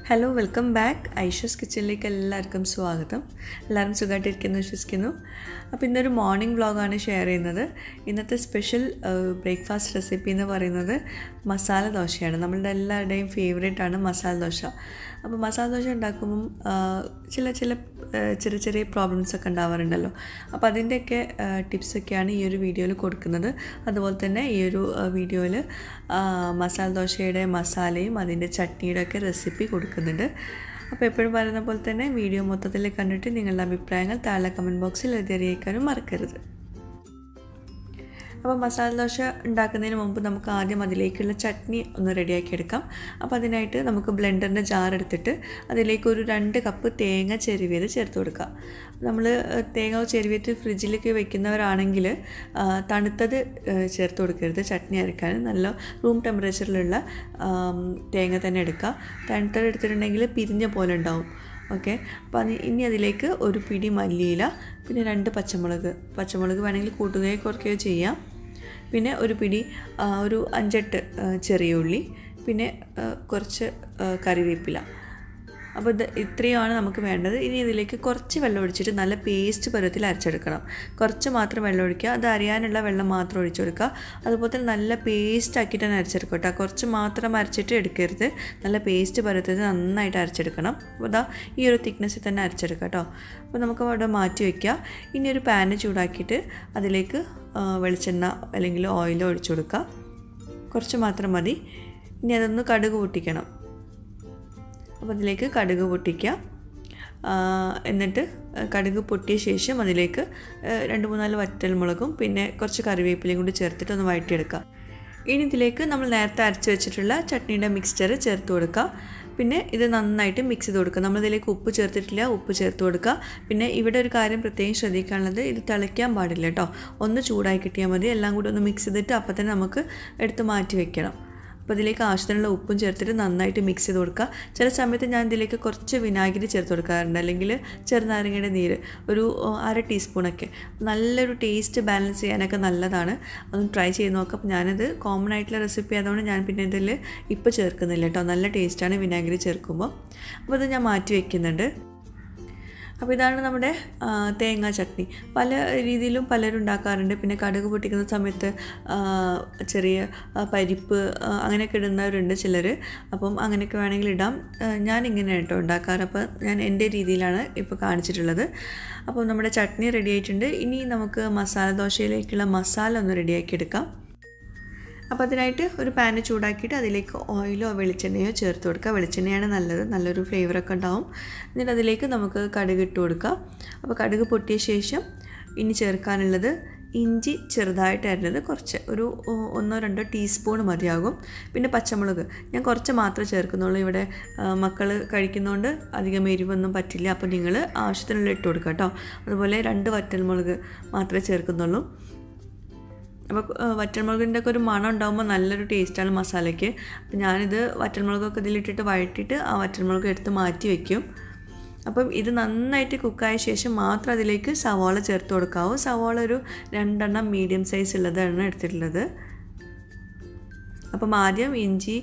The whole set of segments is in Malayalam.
ഹലോ വെൽക്കം ബാക്ക് ഐഷസ് കിച്ചണിലേക്ക് എല്ലാവർക്കും സ്വാഗതം. എല്ലാവരും സുഖമായിട്ടിരിക്കുന്നു വിശ്വസിക്കുന്നു. അപ്പോൾ ഇന്നൊരു മോർണിംഗ് വ്ളോഗാണ് ഷെയർ ചെയ്യുന്നത്. ഇന്നത്തെ സ്പെഷ്യൽ ബ്രേക്ക്ഫാസ്റ്റ് റെസിപ്പി എന്ന് പറയുന്നത് മസാല ദോശയാണ്. നമ്മളുടെ എല്ലാവരുടെയും ഫേവറേറ്റാണ് മസാല ദോശ. അപ്പോൾ മസാല ദോശ ഉണ്ടാക്കുമ്പം ചെറിയ ചെറിയ പ്രോബ്ലംസൊക്കെ ഉണ്ടാവാറുണ്ടല്ലോ. അപ്പോൾ അതിൻ്റെയൊക്കെ ടിപ്സൊക്കെയാണ് ഈ ഒരു വീഡിയോയിൽ കൊടുക്കുന്നത്. അതുപോലെ തന്നെ ഈ ഒരു വീഡിയോയിൽ മസാല ദോശയുടെ മസാലയും അതിൻ്റെ ചട്നിയുടെ ഒക്കെ റെസിപ്പി കൊടുക്കുന്നുണ്ട്. അപ്പോൾ എപ്പോഴും പറയുന്ന പോലെ തന്നെ വീഡിയോ മൊത്തത്തിൽ കണ്ടിട്ട് നിങ്ങളുടെ അഭിപ്രായങ്ങൾ താഴെ കമൻറ്റ് ബോക്സിൽ എഴുതി അറിയിക്കാനും മറക്കരുത്. അപ്പോൾ മസാല ദോശ ഉണ്ടാക്കുന്നതിന് മുമ്പ് നമുക്ക് ആദ്യം അതിലേക്കുള്ള ചട്നി ഒന്ന് റെഡിയാക്കി എടുക്കാം. അപ്പോൾ അതിനായിട്ട് നമുക്ക് ബ്ലെൻഡറിൻ്റെ ജാർ എടുത്തിട്ട് അതിലേക്ക് ഒരു 2 കപ്പ് തേങ്ങ ചെരുവിയത് ചേർത്ത് കൊടുക്കുക. നമ്മൾ തേങ്ങ ചെരുവിയിട്ട് ഫ്രിഡ്ജിലേക്ക് വെക്കുന്നവരാണെങ്കിൽ തണുത്തത് ചേർത്ത് കൊടുക്കരുത്. ചട്നി അരക്കാൻ നല്ല റൂം ടെമ്പറേച്ചറിലുള്ള തേങ്ങ തന്നെ എടുക്കുക. തണുത്തത് എടുത്തിട്ടുണ്ടെങ്കിൽ പിരിഞ്ഞ പോലെ ഉണ്ടാവും. ഓക്കെ, അപ്പോൾ ഇനി അതിലേക്ക് ഒരു പിടി മല്ലിയില, പിന്നെ 2 പച്ചമുളക് വേണമെങ്കിൽ കൂട്ടുകയോ കുറയ്ക്കുകയോ ചെയ്യാം. പിന്നെ ഒരു പിടി ഒരു 5-8 ചെറിയ ഉള്ളി, പിന്നെ കുറച്ച് കറിവേപ്പില. അപ്പോൾ ഇത്രയുമാണ് നമുക്ക് വേണ്ടത്. ഇനി ഇതിലേക്ക് കുറച്ച് വെള്ളം ഒഴിച്ചിട്ട് നല്ല പേസ്റ്റ് പരുവത്തിൽ അരച്ചെടുക്കണം. കുറച്ച് മാത്രം വെള്ളം ഒഴിക്കുക, അത് അരിയാനുള്ള വെള്ളം മാത്രം ഒഴിച്ചു കൊടുക്കുക. അതുപോലെ തന്നെ നല്ല പേസ്റ്റ് ആക്കിയിട്ട് തന്നെ അരച്ചെടുക്കുക കേട്ടോ. കുറച്ച് മാത്രം അരച്ചിട്ട് എടുക്കരുത്, നല്ല പേസ്റ്റ് പരുവത്തിൽ നന്നായിട്ട് അരച്ചെടുക്കണം. അപ്പോൾ ഇതാ ഈ ഒരു തിക്നെസ്സിൽ തന്നെ അരച്ചെടുക്കുക കേട്ടോ. അപ്പോൾ നമുക്ക് അവിടെ മാറ്റി വയ്ക്കുക. ഇനി ഒരു പാന് ചൂടാക്കിയിട്ട് അതിലേക്ക് വെളിച്ചെണ്ണ അല്ലെങ്കിൽ ഓയിലോ ഒഴിച്ചു കൊടുക്കുക. കുറച്ച് മാത്രം മതി. ഇനി അതൊന്ന് കടുക് പൊട്ടിക്കണം. അപ്പോൾ അതിലേക്ക് കടുക് പൊട്ടിക്കുക. എന്നിട്ട് കടുക് പൊട്ടിയ ശേഷം അതിലേക്ക് 2-3 വറ്റൽമുളകും പിന്നെ കുറച്ച് കറിവേപ്പിലയും കൂടി ചേർത്തിട്ട് ഒന്ന് വഴറ്റിയെടുക്കുക. ഇനി ഇതിലേക്ക് നമ്മൾ നേരത്തെ അരച്ച് വെച്ചിട്ടുള്ള ചട്നിയുടെ മിക്സ്ചർ ചേർത്ത് കൊടുക്കുക. പിന്നെ ഇത് നന്നായിട്ട് മിക്സ് ചെയ്ത് കൊടുക്കുക. നമ്മളിതിലേക്ക് ഉപ്പ് ചേർത്തിട്ടില്ല, ഉപ്പ് ചേർത്ത് കൊടുക്കുക. പിന്നെ ഇവിടെ ഒരു കാര്യം പ്രത്യേകം ശ്രദ്ധിക്കാനുള്ളത്, ഇത് തിളയ്ക്കാൻ പാടില്ല കേട്ടോ. ഒന്ന് ചൂടായി കിട്ടിയാൽ മതി. എല്ലാം കൂടി ഒന്ന് മിക്സ് ചെയ്തിട്ട് അപ്പം തന്നെ നമുക്ക് എടുത്ത് മാറ്റി വെക്കണം. അപ്പോൾ ഇതിലേക്ക് ആവശ്യത്തിനുള്ള ഉപ്പും ചേർത്തിട്ട് നന്നായിട്ട് മിക്സ് ചെയ്ത് കൊടുക്കുക. ചില സമയത്ത് ഞാൻ ഇതിലേക്ക് കുറച്ച് വിനാഗിരി ചേർത്ത് കൊടുക്കാറുണ്ട്, അല്ലെങ്കിൽ ചെറുനാരങ്ങയുടെ നീര് ഒരു 1/2 ടീസ്പൂണൊക്കെ. നല്ലൊരു ടേസ്റ്റ് ബാലൻസ് ചെയ്യാനൊക്കെ നല്ലതാണ്. അതൊന്ന് ട്രൈ ചെയ്ത് നോക്കാം. അപ്പോൾ ഞാനിത് കോമൺ ആയിട്ടുള്ള റെസിപ്പി ആയതുകൊണ്ട് ഞാൻ പിന്നെ ഇതിൽ ഇപ്പോൾ ചേർക്കുന്നില്ല കേട്ടോ. നല്ല ടേസ്റ്റാണ് വിനാഗിരി ചേർക്കുമ്പോൾ. അപ്പോൾ ഇത് ഞാൻ മാറ്റി വയ്ക്കുന്നുണ്ട്. അപ്പോൾ ഇതാണ് നമ്മുടെ തേങ്ങാ ചട്നി. പല രീതിയിലും പലരും ഉണ്ടാക്കാറുണ്ട്. പിന്നെ കടുക് പൊട്ടിക്കുന്ന സമയത്ത് ചെറിയ പരിപ്പ് അങ്ങനെയൊക്കെ ഇടുന്നവരുണ്ട് ചിലർ. അപ്പം അങ്ങനെയൊക്കെ വേണമെങ്കിൽ ഇടാം. ഞാനിങ്ങനെ കേട്ടോ ഉണ്ടാക്കാറ്. അപ്പോൾ ഞാൻ എൻ്റെ രീതിയിലാണ് ഇപ്പോൾ കാണിച്ചിട്ടുള്ളത്. അപ്പോൾ നമ്മുടെ ചട്നി റെഡി ആയിട്ടുണ്ട്. ഇനി നമുക്ക് മസാല ദോശയിലേക്കുള്ള മസാല ഒന്ന് റെഡിയാക്കി എടുക്കാം. അപ്പോൾ അതിനായിട്ട് ഒരു പാന് ചൂടാക്കിയിട്ട് അതിലേക്ക് ഓയിലോ വെളിച്ചെണ്ണയോ ചേർത്ത് കൊടുക്കുക. വെളിച്ചെണ്ണയാണ് നല്ലത്, നല്ലൊരു ഫ്ലേവറൊക്കെ ഉണ്ടാവും. എന്നിട്ട് അതിലേക്ക് നമുക്ക് കടുക് ഇട്ട് കൊടുക്കുക. അപ്പോൾ കടുക് പൊട്ടിയ ശേഷം ഇനി ചേർക്കാനുള്ളത് ഇഞ്ചി ചെറുതായിട്ട് അരിഞ്ഞത് കുറച്ച്, ഒരു 1-2 ടീസ്പൂൺ മതിയാകും. പിന്നെ പച്ചമുളക് ഞാൻ കുറച്ച് മാത്രമേ ചേർക്കുന്നുള്ളൂ. ഇവിടെ മക്കൾ കഴിക്കുന്നതുകൊണ്ട് അധികം എരിവൊന്നും പറ്റില്ല. അപ്പോൾ നിങ്ങൾ ആവശ്യത്തിനുള്ള ഇട്ട് കൊടുക്കുക കേട്ടോ. അതുപോലെ 2 വറ്റൽമുളക് മാത്രമേ ചേർക്കുന്നുള്ളൂ. അപ്പോൾ വറ്റൽമുളകിൻ്റെ ഒക്കെ ഒരു മണം ഉണ്ടാകുമ്പോൾ നല്ലൊരു ടേസ്റ്റാണ് മസാലയ്ക്ക്. അപ്പോൾ ഞാനിത് വറ്റൽമുളകൊക്കെ ഇതിലിട്ടിട്ട് വഴറ്റിയിട്ട് ആ വറ്റൽമുളക് എടുത്ത് മാറ്റി വയ്ക്കും. അപ്പം ഇത് നന്നായിട്ട് കുക്കായ ശേഷം മാത്രം അതിലേക്ക് സവാള ചേർത്ത് കൊടുക്കാവൂ. സവാള ഒരു 2 മീഡിയം സൈസ് ഉള്ളതാണ് എടുത്തിട്ടുള്ളത്. അപ്പം ആദ്യം ഇഞ്ചി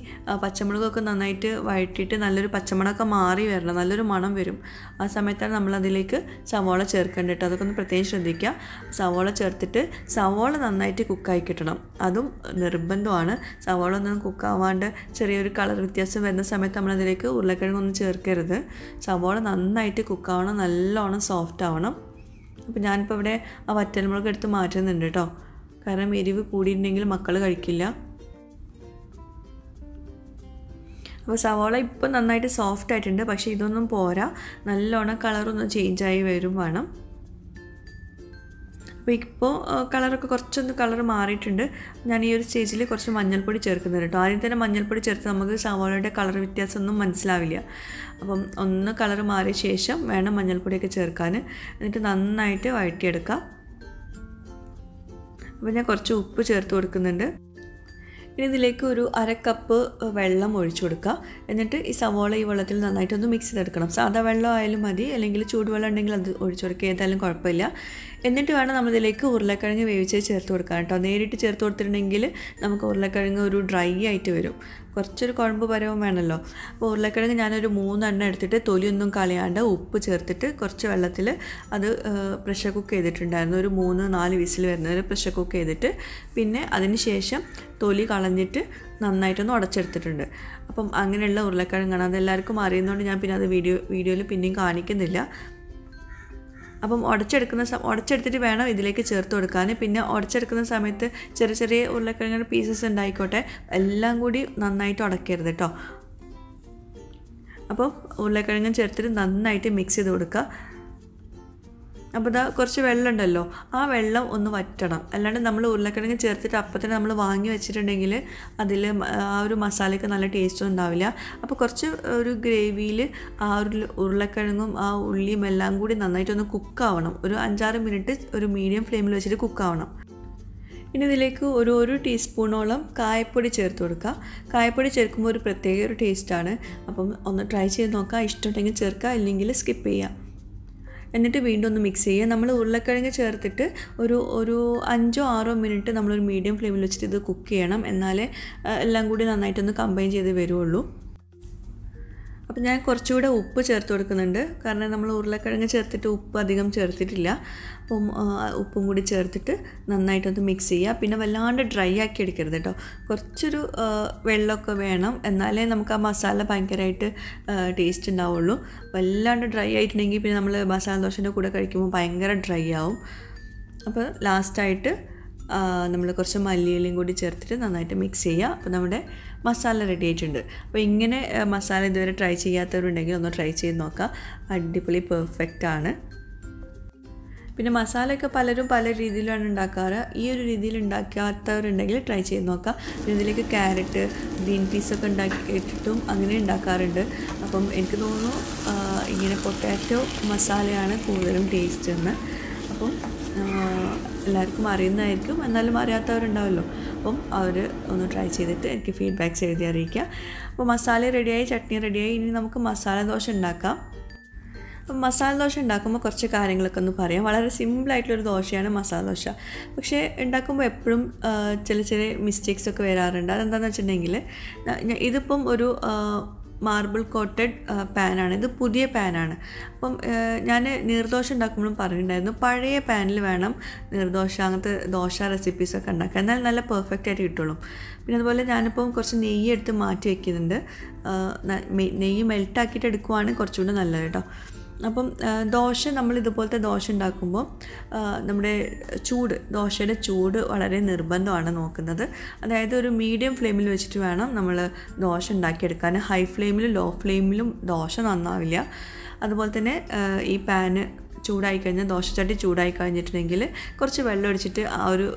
പച്ചമുളകൊക്കെ നന്നായിട്ട് വഴറ്റിയിട്ട് നല്ലൊരു പച്ചമണമൊക്കെ മാറി വരണം, നല്ലൊരു മണം വരും. ആ സമയത്താണ് നമ്മളതിലേക്ക് സവാള ചേർക്കേണ്ടത് കേട്ടോ. അതൊക്കെ ഒന്ന് പ്രത്യേകം ശ്രദ്ധിക്കുക. സവാള ചേർത്തിട്ട് സവാള നന്നായിട്ട് കുക്കായി കിട്ടണം, അതും നിർബന്ധമാണ്. സവാള ഒന്നും കുക്കാവാണ്ട് ചെറിയൊരു കളർ വ്യത്യാസം വരുന്ന സമയത്ത് നമ്മളതിലേക്ക് ഉരുളക്കിഴങ്ങൊന്നും ചേർക്കരുത്. സവാള നന്നായിട്ട് കുക്കാവണം, നല്ലോണം സോഫ്റ്റ് ആവണം. അപ്പോൾ ഞാനിപ്പോൾ ഇവിടെ ആ വറ്റൽമുളക് എടുത്ത് മാറ്റുന്നുണ്ട് കേട്ടോ. കാരണം എരിവ് കൂടിയിട്ടുണ്ടെങ്കിൽ മക്കൾ കഴിക്കില്ല. അപ്പോൾ സവാള ഇപ്പോൾ നന്നായിട്ട് സോഫ്റ്റ് ആയിട്ടുണ്ട്. പക്ഷേ ഇതൊന്നും പോരാ, നല്ലോണം കളറൊന്ന് ചേഞ്ചായി വരും വേണം. അപ്പോൾ ഇപ്പോൾ കളറൊക്കെ കുറച്ചൊന്ന് കളർ മാറിയിട്ടുണ്ട്. ഞാൻ ഈ ഒരു സ്റ്റേജിൽ കുറച്ച് മഞ്ഞൾപ്പൊടി ചേർക്കുന്നുണ്ട് കേട്ടോ. ആദ്യം തന്നെ മഞ്ഞൾപ്പൊടി ചേർത്ത് നമുക്ക് സവാളയുടെ കളർ വ്യത്യാസമൊന്നും മനസ്സിലാവില്ല. അപ്പം ഒന്ന് കളർ മാറിയ ശേഷം വേണം മഞ്ഞൾപ്പൊടിയൊക്കെ ചേർക്കാൻ. എന്നിട്ട് നന്നായിട്ട് വഴറ്റിയെടുക്കുക. അപ്പോൾ ഞാൻ കുറച്ച് ഉപ്പ് ചേർത്ത് കൊടുക്കുന്നുണ്ട്. ഇനി ഇതിലേക്ക് ഒരു 1/2 കപ്പ് വെള്ളം ഒഴിച്ചു കൊടുക്കുക. എന്നിട്ട് ഈ സവോള ഈ വെള്ളത്തിൽ നന്നായിട്ടൊന്ന് മിക്സ് ചെയ്തെടുക്കണം. സാധാ വെള്ളം ആയാലും മതി, അല്ലെങ്കിൽ ചൂടുവെള്ളം ഉണ്ടെങ്കിൽ അത് ഒഴിച്ചു കൊടുക്കുക, ഏതായാലും കുഴപ്പമില്ല. എന്നിട്ട് വേണം നമ്മളിതിലേക്ക് ഉരുളക്കിഴങ്ങ് വേവിച്ച് ചേർത്ത് കൊടുക്കാൻ കേട്ടോ. നേരിട്ട് ചേർത്ത് കൊടുത്തിട്ടുണ്ടെങ്കിൽ നമുക്ക് ഉരുളക്കിഴങ്ങ് ഒരു ഡ്രൈ ആയിട്ട് വരും. കുറച്ചൊരു കുഴമ്പ് പരവും വേണമല്ലോ. അപ്പോൾ ഉരുളക്കിഴങ്ങ് ഞാനൊരു 3 എണ്ണം എടുത്തിട്ട് തൊലിയൊന്നും കളയാണ്ട് ഉപ്പ് ചേർത്തിട്ട് കുറച്ച് വെള്ളത്തിൽ അത് പ്രഷർ കുക്ക് ചെയ്തിട്ടുണ്ടായിരുന്നു. ഒരു 3-4 വിസിൽ വരുന്നവരെ പ്രഷർ കുക്ക് ചെയ്തിട്ട് പിന്നെ അതിന് ശേഷം തൊലി കളഞ്ഞിട്ട് നന്നായിട്ടൊന്ന് ഉടച്ചെടുത്തിട്ടുണ്ട്. അപ്പം അങ്ങനെയുള്ള ഉരുളക്കിഴങ്ങാണ്. അതെല്ലാവർക്കും അറിയുന്നതുകൊണ്ട് ഞാൻ പിന്നെ അത് വീഡിയോയിൽ പിന്നെയും കാണിക്കുന്നില്ല. അപ്പം ഉടച്ചെടുത്തിട്ട് വേണം ഇതിലേക്ക് ചേർത്ത് കൊടുക്കാൻ. പിന്നെ ഉടച്ചെടുക്കുന്ന സമയത്ത് ചെറിയ ചെറിയ ഉരുളക്കിഴങ്ങിൻ്റെ പീസസ് ഉണ്ടായിക്കോട്ടെ, എല്ലാം കൂടി നന്നായിട്ട് ഉടക്കരുത് കേട്ടോ. അപ്പോൾ ഉരുളക്കിഴങ്ങും ചേർത്തിട്ട് നന്നായിട്ട് മിക്സ് ചെയ്ത് കൊടുക്കുക. അപ്പോൾ ഇതാ കുറച്ച് വെള്ളം ഉണ്ടല്ലോ, ആ വെള്ളം ഒന്ന് വറ്റണം. അല്ലാണ്ട് നമ്മൾ ഉരുളക്കിഴങ്ങ് ചേർത്തിട്ട് അപ്പം തന്നെ നമ്മൾ വാങ്ങി വെച്ചിട്ടുണ്ടെങ്കിൽ അതിൽ ആ ഒരു മസാലയ്ക്ക് നല്ല ടേസ്റ്റും ഉണ്ടാവില്ല. അപ്പോൾ കുറച്ച് ഒരു ഗ്രേവിയിൽ ആ ഒരു ഉരുളക്കിഴങ്ങും ആ ഉള്ളിയും എല്ലാം കൂടി നന്നായിട്ടൊന്ന് കുക്കാവണം. ഒരു 5-6 മിനിറ്റ് ഒരു മീഡിയം ഫ്ലെയിമിൽ വെച്ചിട്ട് കുക്കാവണം. ഇനി ഇതിലേക്ക് ഒരു ടീസ്പൂണോളം കായപ്പൊടി ചേർത്ത് കൊടുക്കുക. കായപ്പൊടി ചേർക്കുമ്പോൾ ഒരു പ്രത്യേക ഒരു ടേസ്റ്റാണ്. അപ്പം ഒന്ന് ട്രൈ ചെയ്ത് നോക്കുക. ഇഷ്ടമുണ്ടെങ്കിൽ ചേർക്കുക, ഇല്ലെങ്കിൽ സ്കിപ്പ് ചെയ്യുക. എന്നിട്ട് വീണ്ടും ഒന്ന് മിക്സ് ചെയ്യുക. നമ്മൾ ഉരുളക്കിഴങ്ങ് ചേർത്തിട്ട് ഒരു 5-6 മിനിറ്റ് നമ്മളൊരു മീഡിയം ഫ്ലെയിമിൽ വെച്ചിട്ട് ഇത് കുക്ക് ചെയ്യണം. എന്നാലേ എല്ലാം കൂടി നന്നായിട്ടൊന്ന് കമ്പൈൻ ചെയ്ത് വരുള്ളൂ. അപ്പോൾ ഞാൻ കുറച്ചുകൂടെ ഉപ്പ് ചേർത്ത് കൊടുക്കുന്നുണ്ട്. കാരണം നമ്മൾ ഉരുളക്കിഴങ്ങ് ചേർത്തിട്ട് ഉപ്പ് അധികം ചേർത്തിട്ടില്ല. അപ്പം ഉപ്പും കൂടി ചേർത്തിട്ട് നന്നായിട്ടൊന്ന് മിക്സ് ചെയ്യുക. പിന്നെ വല്ലാണ്ട് ഡ്രൈ ആക്കി എടുക്കരുത് കേട്ടോ. കുറച്ചൊരു വെള്ളമൊക്കെ വേണം, എന്നാലേ നമുക്ക് ആ മസാല ഭയങ്കരമായിട്ട് ടേസ്റ്റ് ഉണ്ടാവുള്ളൂ. വല്ലാണ്ട് ഡ്രൈ ആയിട്ടുണ്ടെങ്കിൽ പിന്നെ നമ്മൾ മസാല ദോശൻ്റെ കൂടെ കഴിക്കുമ്പോൾ ഭയങ്കര ഡ്രൈ ആവും. അപ്പോൾ ലാസ്റ്റായിട്ട് നമ്മൾ കുറച്ച് മല്ലിയിലയും കൂടി ചേർത്തിട്ട് നന്നായിട്ട് മിക്സ് ചെയ്യുക. അപ്പോൾ നമ്മുടെ മസാല റെഡി ആയിട്ടുണ്ട്. അപ്പോൾ ഇങ്ങനെ മസാല ഇതുവരെ ട്രൈ ചെയ്യാത്തവരുണ്ടെങ്കിൽ ഒന്ന് ട്രൈ ചെയ്ത് നോക്കുക. അടിപൊളി പെർഫെക്റ്റ് ആണ്. പിന്നെ മസാലയൊക്കെ പലരും പല രീതിയിലാണ് ഉണ്ടാക്കാറ്. ഈ ഒരു രീതിയിൽ ഉണ്ടാക്കാത്തവരുണ്ടെങ്കിൽ ട്രൈ ചെയ്ത് നോക്കുക. പിന്നെ ഇതിലേക്ക് ക്യാരറ്റ്, ഗ്രീൻ പീസൊക്കെ ഉണ്ടാക്കിയിട്ടും അങ്ങനെ ഉണ്ടാക്കാറുണ്ട്. അപ്പം എനിക്ക് തോന്നുന്നു ഇങ്ങനെ പൊട്ടാറ്റോ മസാലയാണ് കൂടുതലും ടേസ്റ്റ് എന്ന്. അപ്പം എല്ലാവർക്കും അറിയുന്നതായിരിക്കും, എന്നാലും അറിയാത്തവരുണ്ടാവുമല്ലോ. അപ്പം അവർ ഒന്ന് ട്രൈ ചെയ്തിട്ട് എനിക്ക് ഫീഡ്ബാക്ക്സ് എഴുതി അറിയിക്കുക. അപ്പോൾ മസാല റെഡിയായി, ചട്നി റെഡിയായി. ഇനി നമുക്ക് മസാല ദോശ ഉണ്ടാക്കാം. അപ്പം മസാല ദോശ ഉണ്ടാക്കുമ്പോൾ കുറച്ച് കാര്യങ്ങളൊക്കെ ഒന്ന് പറയാം. വളരെ സിമ്പിളായിട്ടുള്ളൊരു ദോശയാണ് മസാല ദോശ. പക്ഷേ ഉണ്ടാക്കുമ്പോൾ എപ്പോഴും ചെറിയ മിസ്റ്റേക്സൊക്കെ വരാറുണ്ട്. അതെന്താണെന്ന് വെച്ചിട്ടുണ്ടെങ്കിൽ ഇതിപ്പം ഒരു മാർബിൾ കോട്ടഡ് പാനാണ്. ഇത് പുതിയ പാനാണ്. അപ്പം ഞാൻ നീർദോശ ഉണ്ടാക്കുമ്പോഴും പറഞ്ഞിട്ടുണ്ടായിരുന്നു, പഴയ പാനിൽ വേണം നീർദോശ അങ്ങനത്തെ ദോശ റെസിപ്പീസൊക്കെ ഉണ്ടാക്കുക, എന്നാൽ നല്ല പെർഫെക്റ്റ് ആയിട്ട് കിട്ടുള്ളൂ. പിന്നെ അതുപോലെ ഞാനിപ്പം കുറച്ച് നെയ്യ് എടുത്ത് മാറ്റി വയ്ക്കുന്നുണ്ട്. നെയ്യ് മെൽട്ടാക്കിയിട്ട് എടുക്കുവാണ് കുറച്ചുകൂടി നല്ലത് കേട്ടോ. അപ്പം ദോശ നമ്മൾ ഇതുപോലത്തെ ദോശ ഉണ്ടാക്കുമ്പോൾ നമ്മുടെ ദോശയുടെ ചൂട് വളരെ നിർബന്ധമാണ് നോക്കുന്നത്. അതായത് ഒരു മീഡിയം ഫ്ലെയിമിൽ വെച്ചിട്ട് വേണം നമ്മൾ ദോശ ഉണ്ടാക്കിയെടുക്കാൻ. ഹൈ ഫ്ലെയിമിലും ലോ ഫ്ലെയിമിലും ദോശ നന്നാവില്ല. അതുപോലെ തന്നെ ഈ പാന് ചൂടായി കഴിഞ്ഞാൽ, ദോശച്ചട്ടി ചൂടായി കഴിഞ്ഞിട്ടുണ്ടെങ്കിൽ കുറച്ച് വെള്ളം ഒഴിച്ചിട്ട് ആ ഒരു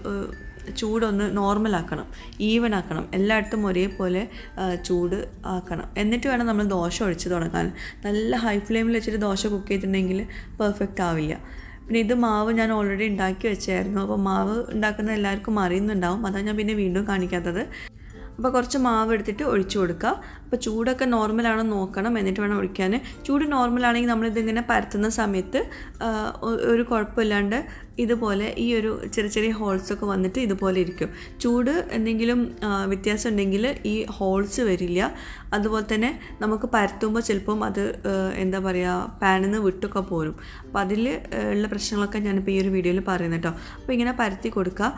ചൂടൊന്ന് നോർമലാക്കണം, ഈവൻ ആക്കണം, എല്ലായിടത്തും ഒരേപോലെ ചൂട് ആക്കണം. എന്നിട്ട് വേണം നമ്മൾ ദോശ ഒഴിച്ച് തുടങ്ങാൻ. നല്ല ഹൈ ഫ്ലെയിമിൽ വെച്ചിട്ട് ദോശ കുക്ക് ചെയ്തിട്ടുണ്ടെങ്കിൽ പെർഫെക്റ്റ് ആവില്ല. പിന്നെ ഇത് മാവ് ഞാൻ ഓൾറെഡി ഉണ്ടാക്കി വെച്ചായിരുന്നു. അപ്പോൾ മാവ് ഉണ്ടാക്കുന്ന എല്ലാവർക്കും അറിയുന്നുണ്ടാവും, അതാണ് ഞാൻ പിന്നെ വീണ്ടും കാണിക്കാത്തത്. അപ്പോൾ കുറച്ച് മാവ് എടുത്തിട്ട് ഒഴിച്ചു കൊടുക്കുക. അപ്പോൾ ചൂടൊക്കെ നോർമലാണോ നോക്കണം, എന്നിട്ട് വേണം ഒഴിക്കാൻ. ചൂട് നോർമലാണെങ്കിൽ നമ്മളിതിങ്ങനെ പരത്തുന്ന സമയത്ത് ഒരു കുഴപ്പമില്ലാണ്ട് ഇതുപോലെ ഈ ഒരു ചെറിയ ഹോൾസൊക്കെ വന്നിട്ട് ഇതുപോലെ ഇരിക്കും. ചൂട് എന്തെങ്കിലും വ്യത്യാസം ഉണ്ടെങ്കിൽ ഈ ഹോൾസ് വരില്ല. അതുപോലെ തന്നെ നമുക്ക് പരത്തുമ്പോൾ ചിലപ്പം അത് എന്താ പറയുക, പാനിൽ നിന്ന് വിട്ടൊക്കെ പോരും. അപ്പോൾ അതിൽ ഉള്ള പ്രശ്നങ്ങളൊക്കെ ഞാനിപ്പോൾ ഈ ഒരു വീഡിയോയിൽ പറയുന്നത് കേട്ടോ. അപ്പോൾ ഇങ്ങനെ പരത്തി കൊടുക്കുക.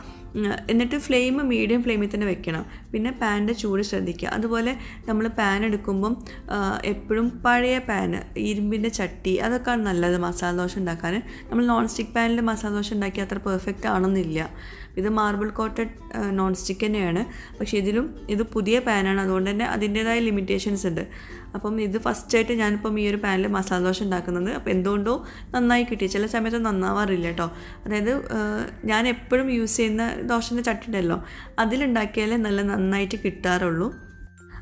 എന്നിട്ട് ഫ്ലെയിം മീഡിയം ഫ്ലെയിമിൽ തന്നെ വെക്കണം. പിന്നെ പാനിൻ്റെ ചൂട് ശ്രദ്ധിക്കുക. അതുപോലെ നമ്മൾ പാൻ എടുക്കുമ്പം എപ്പോഴും പഴയ പാന്, ഇരുമ്പിൻ്റെ ചട്ടി, അതൊക്കെയാണ് നല്ലത് മസാല ദോശ ഉണ്ടാക്കാൻ. നമ്മൾ നോൺ സ്റ്റിക്ക് പാനിൽ മസാല ദോശ ഉണ്ടാക്കി അത്ര പെർഫെക്റ്റ് ആണെന്നില്ല. ഇത് മാർബിൾ കോട്ടഡ് നോൺ സ്റ്റിക്ക് തന്നെയാണ്. പക്ഷേ ഇത് പുതിയ പാനാണ്, അതുകൊണ്ട് തന്നെ അതിൻ്റേതായ ലിമിറ്റേഷൻസ് ഉണ്ട്. അപ്പം ഇത് ഫസ്റ്റായിട്ട് ഞാനിപ്പം ഈ ഒരു പാനിൽ മസാല ദോശ ഉണ്ടാക്കുന്നത്. അപ്പോൾ എന്തുകൊണ്ടോ നന്നായി കിട്ടി. ചില സമയത്ത് നന്നാവാറില്ല കേട്ടോ. അതായത് ഞാൻ എപ്പോഴും യൂസ് ചെയ്യുന്ന ദോശൻ്റെ ചട്ടി ഉണ്ടല്ലോ, അതിലുണ്ടാക്കിയാലേ നന്നായിട്ട് കിട്ടാറുള്ളൂ.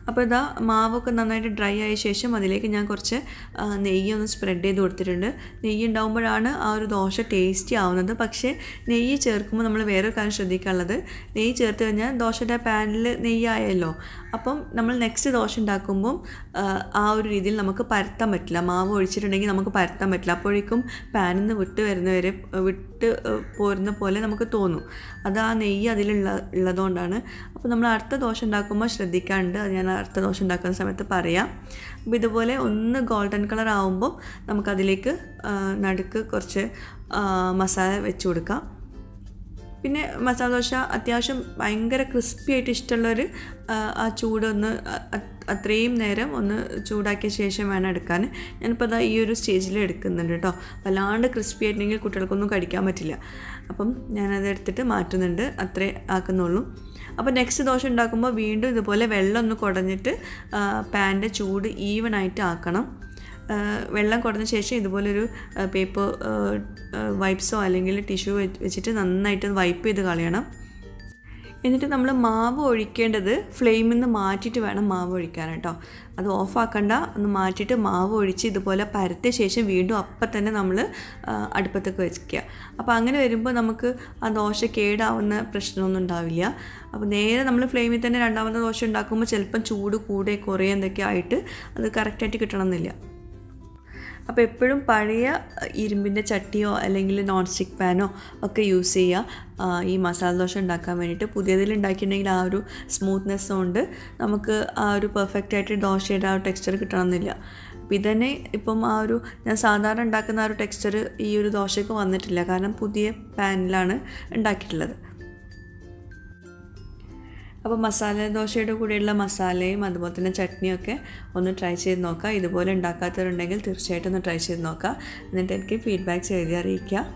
അപ്പോൾ ഇതാ മാവൊക്കെ നന്നായിട്ട് ഡ്രൈ ആയ ശേഷം അതിലേക്ക് ഞാൻ കുറച്ച് നെയ്യൊന്ന് സ്പ്രെഡ് ചെയ്ത് കൊടുത്തിട്ടുണ്ട്. നെയ്യ് ഉണ്ടാകുമ്പോഴാണ് ആ ഒരു ദോശ ടേസ്റ്റി ആവുന്നത്. പക്ഷേ നെയ്യ് ചേർക്കുമ്പോൾ നമ്മൾ വേറൊരു കാര്യം ശ്രദ്ധിക്കാനുള്ളത്, നെയ്യ് ചേർത്ത് കഴിഞ്ഞാൽ ദോശയുടെ പാനിൽ നെയ്യായല്ലോ, അപ്പം നമ്മൾ നെക്സ്റ്റ് ദോശ ഉണ്ടാക്കുമ്പം ആ ഒരു രീതിയിൽ നമുക്ക് പരത്താൻ പറ്റില്ല. മാവ് ഒഴിച്ചിട്ടുണ്ടെങ്കിൽ നമുക്ക് പരത്താൻ പറ്റില്ല. അപ്പോഴേക്കും പാനിൽ നിന്ന് വിട്ട് പോരുന്ന പോലെ നമുക്ക് തോന്നും. അത് ആ നെയ്യ് ഉള്ളതുകൊണ്ടാണ്. അപ്പോൾ നമ്മൾ അടുത്ത ദോശ ഉണ്ടാക്കുമ്പോൾ ശ്രദ്ധിക്കാറുണ്ട്. അത് ഞാൻ അടുത്ത ദോശ ഉണ്ടാക്കുന്ന സമയത്ത് പറയാം. അപ്പോൾ ഇതുപോലെ ഒന്ന് ഗോൾഡൻ കളർ ആകുമ്പോൾ നമുക്കതിലേക്ക് നടുക്ക് കുറച്ച് മസാല വെച്ച് കൊടുക്കാം. പിന്നെ മസാല ദോശ അത്യാവശ്യം ഭയങ്കര ക്രിസ്പി ആയിട്ട് ഇഷ്ടമുള്ളവർ ആ ചൂടൊന്ന് അത്രയും നേരം ഒന്ന് ചൂടാക്കിയ ശേഷം വേണം എടുക്കാൻ. ഞാനിപ്പോൾ അതാ ഈ ഒരു സ്റ്റേജിൽ എടുക്കുന്നുണ്ട് കേട്ടോ. വല്ലാണ്ട് ക്രിസ്പി ആയിട്ടുണ്ടെങ്കിൽ കുട്ടികൾക്കൊന്നും കഴിക്കാൻ പറ്റില്ല. അപ്പം ഞാനത് എടുത്തിട്ട് മാറ്റുന്നുണ്ട്, അത്രേ ആക്കുന്നുള്ളൂ. അപ്പോൾ നെക്സ്റ്റ് ദോശ ഉണ്ടാക്കുമ്പോൾ വീണ്ടും ഇതുപോലെ വെള്ളം ഒന്ന് കുടഞ്ഞിട്ട് പാനിൻ്റെ ചൂട് ഈവനായിട്ട് ആക്കണം. വെള്ളം കുടഞ്ഞ ശേഷം ഇതുപോലൊരു പേപ്പർ വൈപ്സോ അല്ലെങ്കിൽ ടിഷ്യൂ വെച്ചിട്ട് നന്നായിട്ട് വൈപ്പ് ചെയ്ത് കളയണം. എന്നിട്ട് നമ്മൾ മാവ് ഒഴിക്കേണ്ടത് ഫ്ലെയിമിൽ നിന്ന് മാറ്റിയിട്ട് വേണം മാവ് ഒഴിക്കാൻ കേട്ടോ. അത് ഓഫാക്കണ്ട, ഒന്ന് മാറ്റിയിട്ട് മാവ് ഒഴിച്ച് ഇതുപോലെ പരത്തിയ ശേഷം വീണ്ടും അപ്പം തന്നെ നമ്മൾ അടുപ്പത്തേക്ക് വെക്കുക. അപ്പോൾ അങ്ങനെ വരുമ്പോൾ നമുക്ക് ആ ദോശ കേടാവുന്ന പ്രശ്നമൊന്നും ഉണ്ടാവില്ല. അപ്പോൾ നേരെ നമ്മൾ ഫ്ലെയിമിൽ തന്നെ രണ്ടാമത്തെ ദോശ ഉണ്ടാക്കുമ്പോൾ ചിലപ്പം ചൂട് കൂടെ കുറേ എന്തൊക്കെ ആയിട്ട് അത് കറക്റ്റായിട്ട് കിട്ടണമെന്നില്ല. അപ്പോൾ എപ്പോഴും പഴയ ഇരുമ്പിൻ്റെ ചട്ടിയോ അല്ലെങ്കിൽ നോൺ സ്റ്റിക്ക് പാനോ ഒക്കെ യൂസ് ചെയ്യുക ഈ മസാല ദോശ ഉണ്ടാക്കാൻ വേണ്ടിയിട്ട്. പുതിയതിൽ ഉണ്ടാക്കിയിട്ടുണ്ടെങ്കിൽ ആ ഒരു സ്മൂത്ത്നെസ് കൊണ്ട് നമുക്ക് ആ ഒരു പെർഫെക്റ്റായിട്ട് ദോശയുടെ ആ ഒരു ടെക്സ്ചർ കിട്ടണമെന്നില്ല. അപ്പോൾ ഇതന്നെ ഇപ്പം ആ ഒരു ഞാൻ സാധാരണ ഉണ്ടാക്കുന്ന ആ ഒരു ടെക്സ്ചർ ഈ ഒരു ദോശയ്ക്ക് വന്നിട്ടില്ല, കാരണം പുതിയ പാനിലാണ് ഉണ്ടാക്കിയിട്ടുള്ളത്. അപ്പോൾ മസാല ദോശയുടെ കൂടെയുള്ള മസാലയും അതുപോലെ തന്നെ ചട്നിയൊക്കെ ഒന്ന് ട്രൈ ചെയ്ത് നോക്കുക. ഇതുപോലെ ഉണ്ടാക്കാത്തവരുണ്ടെങ്കിൽ തീർച്ചയായിട്ടും ഒന്ന് ട്രൈ ചെയ്ത് നോക്കുക. എന്നിട്ട് എനിക്ക് ഫീഡ്ബാക്ക്സ് എഴുതി അറിയിക്കുക.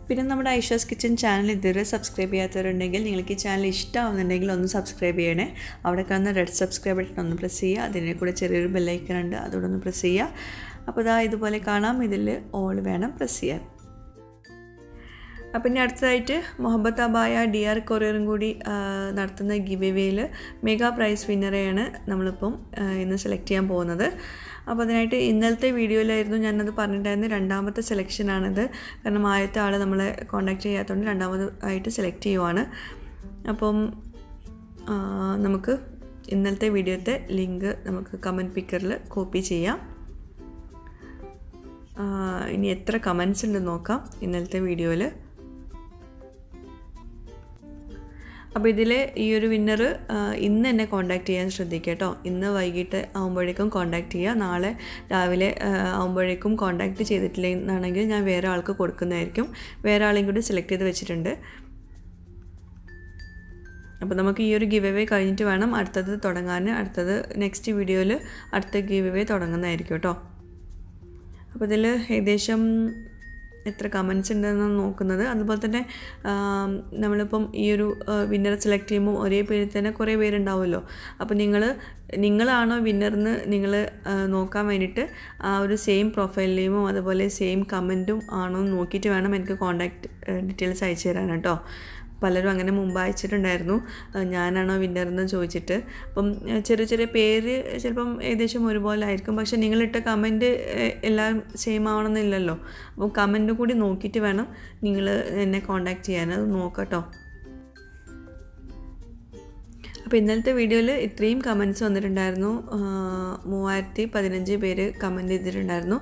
പിന്നെ നമ്മുടെ ഐഷാസ് കിച്ചൻ ചാനൽ ഇതുവരെ സബ്സ്ക്രൈബ് ചെയ്യാത്തവരുണ്ടെങ്കിൽ നിങ്ങൾക്ക് ഈ ചാനൽ ഇഷ്ടമാവുന്നുണ്ടെങ്കിൽ ഒന്ന് സബ്സ്ക്രൈബ് ചെയ്യണേ. അവിടെ കാണുന്ന റെഡ് സബ്സ്ക്രൈബ് ബട്ടൺ ഒന്ന് പ്രസ് ചെയ്യുക. അതിനെ കൂടെ ചെറിയൊരു ബെല്ലൈക്കൺ ഉണ്ട്, അതോടെ ഒന്ന് പ്രസ് ചെയ്യുക. അപ്പോൾ ഇതാ ഇതുപോലെ കാണാം, ഇതിൽ ഓൾ വേണം പ്രസ് ചെയ്യാൻ. അപ്പം ഇനി അടുത്തതായിട്ട് മുഹബത്ത് അബായ DR കൊറിയറും കൂടി നടത്തുന്ന ഗിവ് എവേയിൽ മെഗാ പ്രൈസ് വിന്നറെയാണ് നമ്മളിപ്പം ഇന്ന് സെലക്ട് ചെയ്യാൻ പോകുന്നത്. അപ്പോൾ അതിനായിട്ട് ഇന്നലത്തെ വീഡിയോയിലായിരുന്നു ഞാനത് പറഞ്ഞിട്ടുണ്ടായിരുന്നു. രണ്ടാമത്തെ സെലക്ഷനാണിത്. കാരണം ആദ്യത്തെ ആൾ നമ്മളെ കോൺടാക്റ്റ് ചെയ്യാത്തതുകൊണ്ട് രണ്ടാമതായിട്ട് സെലക്ട് ചെയ്യുവാണ്. അപ്പം നമുക്ക് ഇന്നലത്തെ വീഡിയോത്തെ ലിങ്ക് നമുക്ക് കമൻറ്റ് പിക്കറിൽ കോപ്പി ചെയ്യാം. ഇനി എത്ര കമൻറ്റ്സ് ഉണ്ടെന്ന് നോക്കാം ഇന്നലത്തെ വീഡിയോയിൽ. അപ്പോൾ ഇതിൽ ഈ ഒരു വിന്നർ ഇന്ന് എന്നെ കോൺടാക്റ്റ് ചെയ്യാൻ ശ്രദ്ധിക്കുക കേട്ടോ. ഇന്ന് വൈകിട്ട് ആകുമ്പോഴേക്കും കോൺടാക്റ്റ് ചെയ്യുക. നാളെ രാവിലെ ആകുമ്പോഴേക്കും കോൺടാക്റ്റ് ചെയ്തിട്ടില്ല എന്നാണെങ്കിൽ ഞാൻ വേറെ ആൾക്ക് കൊടുക്കുന്നതായിരിക്കും. വേറെ ആളെയും കൂടി സെലക്ട് ചെയ്ത് വെച്ചിട്ടുണ്ട്. അപ്പോൾ നമുക്ക് ഈ ഒരു ഗിവ് അവേ കഴിഞ്ഞിട്ട് വേണം അടുത്തത് തുടങ്ങാൻ. അടുത്തത് നെക്സ്റ്റ് വീഡിയോയിൽ അടുത്ത ഗിവ് അവേ തുടങ്ങുന്നതായിരിക്കും കേട്ടോ. അപ്പോൾ ഇതിൽ ഏകദേശം എത്ര കമൻറ്റ്സ് ഉണ്ടെന്നാണ് നോക്കുന്നത്. അതുപോലെ തന്നെ നമ്മളിപ്പം ഈ ഒരു വിന്നറെ സെലക്ട് ചെയ്യുമ്പോൾ ഒരേ പേരിൽ തന്നെ കുറേ പേരുണ്ടാവുമല്ലോ. അപ്പോൾ നിങ്ങളാണോ വിന്നറിന് നിങ്ങൾ നോക്കാൻ വേണ്ടിയിട്ട് ആ ഒരു സെയിം പ്രൊഫൈൽ നെയിമും അതുപോലെ സെയിം കമൻറ്റും ആണോ എന്ന് നോക്കിയിട്ട് വേണം എനിക്ക് കോൺടാക്റ്റ് ഡീറ്റെയിൽസ് അയച്ചു തരാൻ കേട്ടോ. പലരും അങ്ങനെ മുമ്പ് അയച്ചിട്ടുണ്ടായിരുന്നു, ഞാനാണോ വിന്നറെന്ന് ചോദിച്ചിട്ട്. അപ്പം ചെറിയ ചെറിയ പേര് ചിലപ്പം ഏകദേശം ഒരുപോലെ ആയിരിക്കും, പക്ഷേ നിങ്ങളിട്ട കമൻറ്റ് എല്ലാം സെയിം ആവണമെന്നില്ലല്ലോ. അപ്പം കമൻറ്റ് കൂടി നോക്കിയിട്ട് വേണം നിങ്ങൾ എന്നെ കോൺടാക്റ്റ് ചെയ്യാൻ. അത് നോക്കട്ടോ. അപ്പോൾ ഇന്നലത്തെ വീഡിയോയിൽ ഇത്രയും കമൻറ്റ്സ് വന്നിട്ടുണ്ടായിരുന്നു. 3015 പേര് കമൻറ്റ് ചെയ്തിട്ടുണ്ടായിരുന്നു.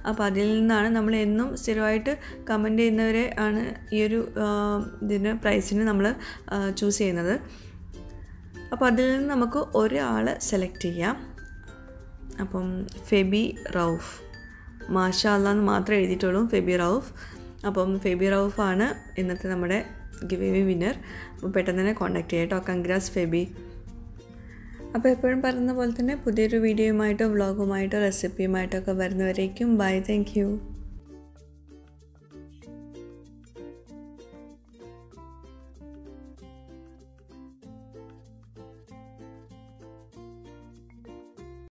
അപ്പോൾ അതിൽ നിന്നാണ് നമ്മൾ എന്നും സ്ഥിരമായിട്ട് കമൻറ്റ് ചെയ്യുന്നവരെ ആണ് ഈ ഒരു പ്രൈസിന് നമ്മൾ ചൂസ് ചെയ്യുന്നത്. അപ്പോൾ അതിൽ നിന്ന് നമുക്ക് ഒരാളെ സെലക്ട് ചെയ്യാം. അപ്പം ഫെബി റൌഫ്, മാഷാ അല്ലാ എന്ന് മാത്രമേ എഴുതിയിട്ടുള്ളൂ, ഫെബി റൌഫ്. അപ്പം ഫെബി റൌഫാണ് ഇന്നത്തെ നമ്മുടെ ഗിവ് അവേ വിന്നർ. അപ്പോൾ പെട്ടെന്ന് തന്നെ കോൺടാക്ട് ചെയ്യാം കേട്ടോ. കൺഗ്രാറ്റ്സ് ഫെബി. അപ്പോൾ എപ്പോഴും പറയുന്ന പോലെ തന്നെ പുതിയൊരു വീഡിയോയുമായിട്ടോ വ്ളോഗുമായിട്ടോ റെസിപ്പിയുമായിട്ടോ ഒക്കെ വരുന്നവരേക്കും ബൈ, താങ്ക് യു.